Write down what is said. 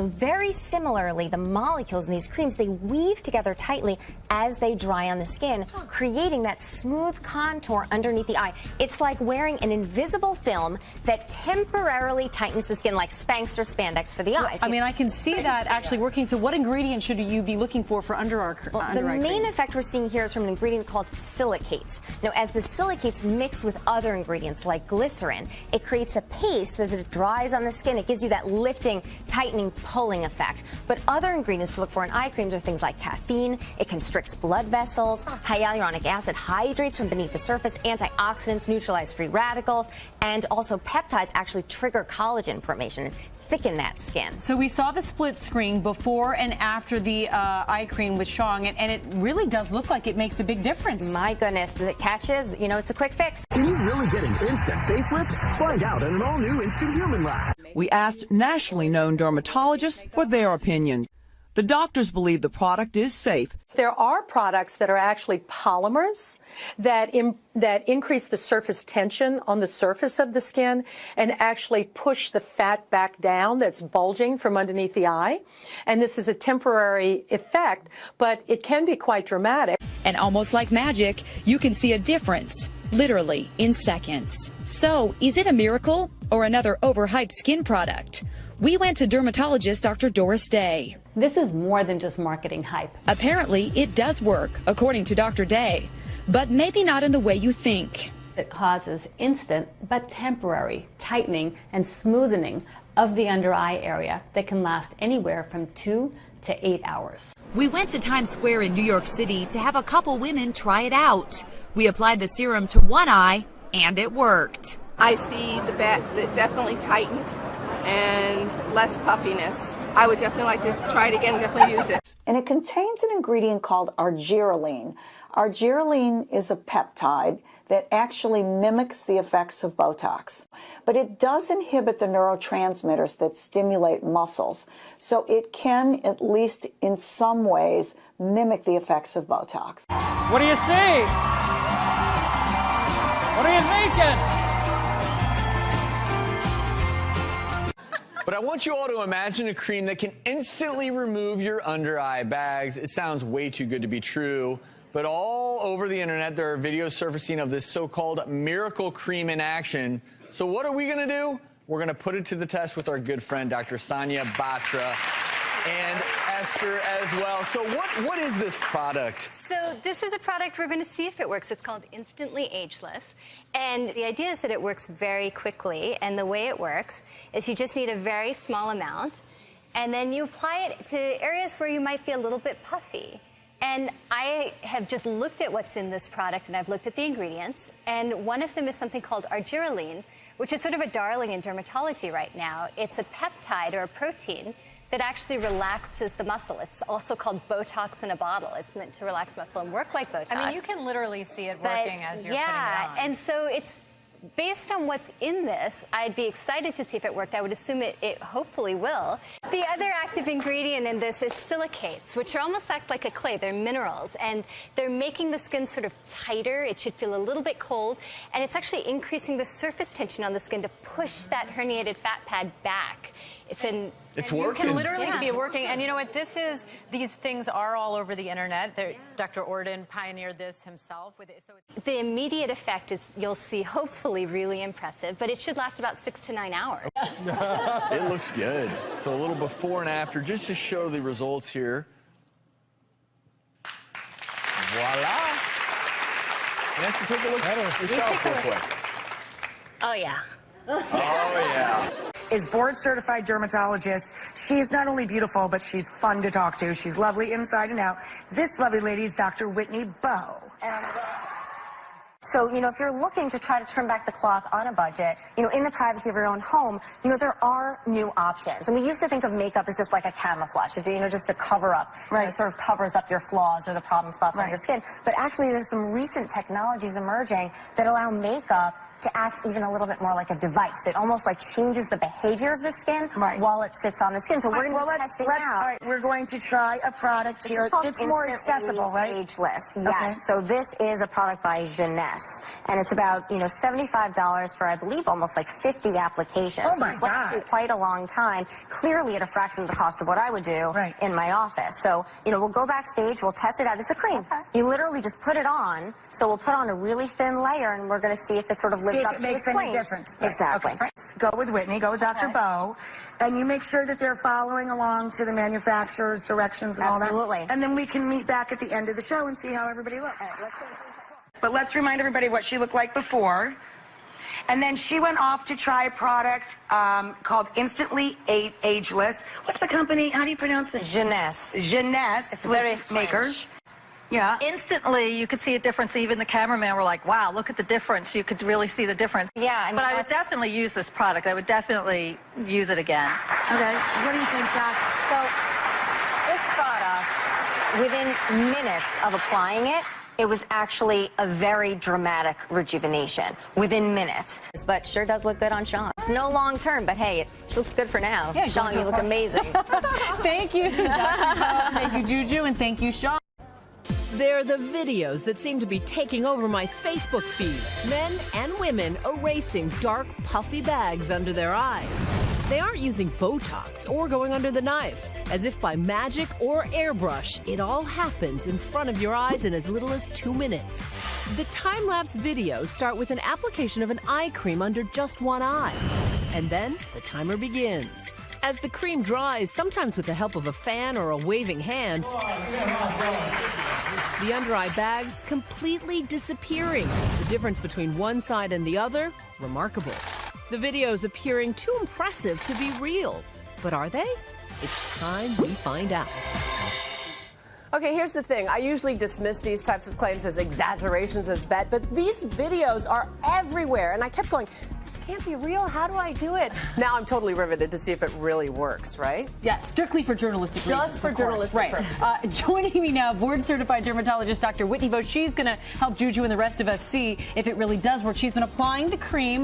very similarly, the molecules in these creams, they weave together tightly as they dry on the skin, creating that smooth contour underneath the eye. It's like wearing an invisible film that temporarily tightens the skin like Spanx or spandex for the eyes. I mean, I can see that actually working. So what ingredient should you be looking for under eye the main effect we're seeing here is from an ingredient called silicates. Now, as the silicates mix with other ingredients like glycerin, it creates a paste as it dries on the skin. It gives you that lifting, tightening, pulling effect. But other ingredients to look for in eye creams are things like caffeine. It constricts blood vessels. Hyaluronic acid hydrates from beneath the surface. Antioxidants neutralize free radicals. And also peptides actually trigger collagen formation, thicken that skin. So we saw the split screen before and after the eye cream with Shang, and it really does look like it makes a big difference. My goodness, the catch is, it's a quick fix. Can you really get an instant facelift? Find out in an all-new Instant Human Lab. We asked nationally known dermatologists for their opinions. The doctors believe the product is safe. There are products that are actually polymers that increase the surface tension on the surface of the skin and actually push the fat back down that's bulging from underneath the eye. And this is a temporary effect, but it can be quite dramatic. And almost like magic, you can see a difference, literally in seconds. So, is it a miracle or another overhyped skin product? We went to dermatologist Dr. Doris Day. This is more than just marketing hype. Apparently, it does work, according to Dr. Day, but maybe not in the way you think. It causes instant but temporary tightening and smoothing of the under eye area that can last anywhere from 2 to 8 hours. We went to Times Square in New York City to have a couple women try it out. We applied the serum to one eye, and it worked. I see the back that definitely tightened and less puffiness. I would definitely like to try it again, definitely use it. And it contains an ingredient called argireline. Argireline is a peptide that actually mimics the effects of Botox, but it does inhibit the neurotransmitters that stimulate muscles. So it can, at least in some ways, mimic the effects of Botox. What do you see? What are you thinking? But I want you all to imagine a cream that can instantly remove your under eye bags. It sounds way too good to be true, but all over the internet there are videos surfacing of this so-called miracle cream in action. So what are we going to do? We're going to put it to the test with our good friend Dr. Sonia Batra and Esther as well. So what is this product? So this is a product we're going to see if it works. It's called Instantly Ageless. And the idea is that it works very quickly. And the way it works is you just need a very small amount. And then you apply it to areas where you might be a little bit puffy. And I have just looked at what's in this product, and I've looked at the ingredients. And one of them is something called argireline, which is sort of a darling in dermatology right now. It's a peptide or a protein that actually relaxes the muscle. It's also called Botox in a bottle. It's meant to relax muscle and work like Botox. I mean, you can literally see it working as you're putting it on. And so it's based on what's in this, I'd be excited to see if it worked. I would assume it hopefully will. The other active ingredient in this is silicates, which are almost act like a clay. They're minerals, and they're making the skin sort of tighter. It should feel a little bit cold, and it's actually increasing the surface tension on the skin to push that herniated fat pad back. It's working. You can literally see it working. And you know what? These things are all over the internet. Dr. Orden pioneered this himself. The immediate effect is, you'll see, hopefully really impressive, but it should last about 6 to 9 hours. It looks good. So a little before and after, just to show the results here. Voila. Nancy, take a look at it yourself real quick. Oh, yeah. Oh, yeah. Is board-certified dermatologist. She's not only beautiful, but she's fun to talk to. She's lovely inside and out. This lovely lady is Dr. Whitney Bowe. So, if you're looking to try to turn back the clock on a budget, in the privacy of your own home, there are new options. And we used to think of makeup as just like a camouflage, just to cover up. Right. It sort of covers up your flaws or the problem spots on your skin. But actually, there's some recent technologies emerging that allow makeup to act even a little bit more like a device. It almost like changes the behavior of the skin while it sits on the skin. So we're going to test it out. All right, we're going to try a product here. It's more accessible, right? Ageless, yes. Okay. So this is a product by AGELESS, and it's about $75 for, I believe, almost like 50 applications. Oh my so it's lasted you quite a long time. Clearly, at a fraction of the cost of what I would do in my office. So we'll go backstage, we'll test it out. It's a cream. You literally just put it on. So we'll put on a really thin layer, and we're going to see if it sort of lives up to its claims. Any difference. Exactly. Okay. Go with Whitney. Go with Dr. Bo. And you make sure that they're following along to the manufacturer's directions and all that. Absolutely. And then we can meet back at the end of the show and see how everybody looks. But let's remind everybody what she looked like before. And then she went off to try a product called Instantly Ageless. What's the company? How do you pronounce this? AGELESS. AGELESS. It's very maker. Yeah. Instantly, you could see a difference. Even the cameraman were like, wow, look at the difference. You could really see the difference. Yeah, I mean, but I would definitely use this product. I would definitely use it again. Okay. What do you think, Doc? So this product, within minutes of applying it, it was actually a very dramatic rejuvenation within minutes. But sure does look good on Sean. It's no long term, but hey, she looks good for now. Yeah, Sean, you look amazing. Thank you, Dr. Bo. Thank you, Juju, and thank you, Sean. They're the videos that seem to be taking over my Facebook feed. Men and women erasing dark, puffy bags under their eyes. They aren't using Botox or going under the knife. As if by magic or airbrush, it all happens in front of your eyes in as little as 2 minutes. The time-lapse videos start with an application of an eye cream under just one eye. And then the timer begins. As the cream dries, sometimes with the help of a fan or a waving hand, the under-eye bags completely disappearing. The difference between one side and the other, remarkable. The videos appearing too impressive to be real. But are they? It's time we find out. Okay, here's the thing. I usually dismiss these types of claims as exaggerations, as bet, but these videos are everywhere. And I kept going, this can't be real. How do I do it? Now I'm totally riveted to see if it really works, right? Yeah, strictly for journalistic reasons. Just for journalistic purposes. Joining me now, board-certified dermatologist Dr. Whitney Bo. She's going to help Juju and the rest of us see if it really does work. She's been applying the cream